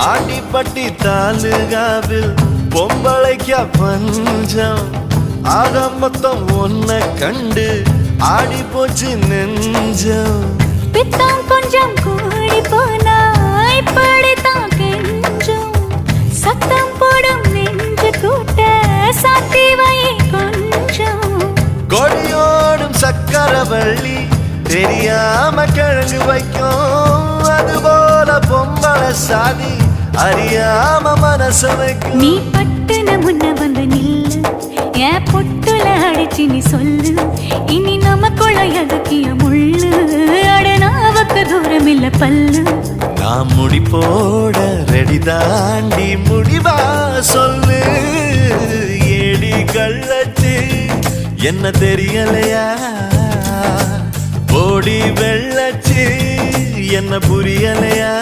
ஆண்டிப்பட்டி தாலுகாவில் பொம்பளைக்க பஞ்சம் ஆக மொத்தம் ஒன்ன கண்டு ஆடி போச்சு நெஞ்சம் பித்தம் கொஞ்சம் கூடி போனா இப்படித்தான் கெஞ்சும் சத்தம் போடும் நெஞ்சு கூட்ட சாத்தி வை கொஞ்சம் கொடியோடும் சக்கரவள்ளி தெரியாம கிழங்கு வைக்கும் அதுபோல பொம்பளை சாதி அறியாம மனச வைக்கும் நீ பட்டுன முன்ன வந்து நில்லு என் பொட்டுல அடிச்சு நீ சொல்லு இனி நமக்குள்ள எதுக்கிய முள்ளு அடனாவுக்கு தூரம் இல்ல பல்லு நான் முடி போட ரெடி தாண்டி முடிவா சொல்லு ஏடி கள்ளச்சு என்ன தெரியலையா ஓடி வெள்ளச்சு என்ன புரியலையா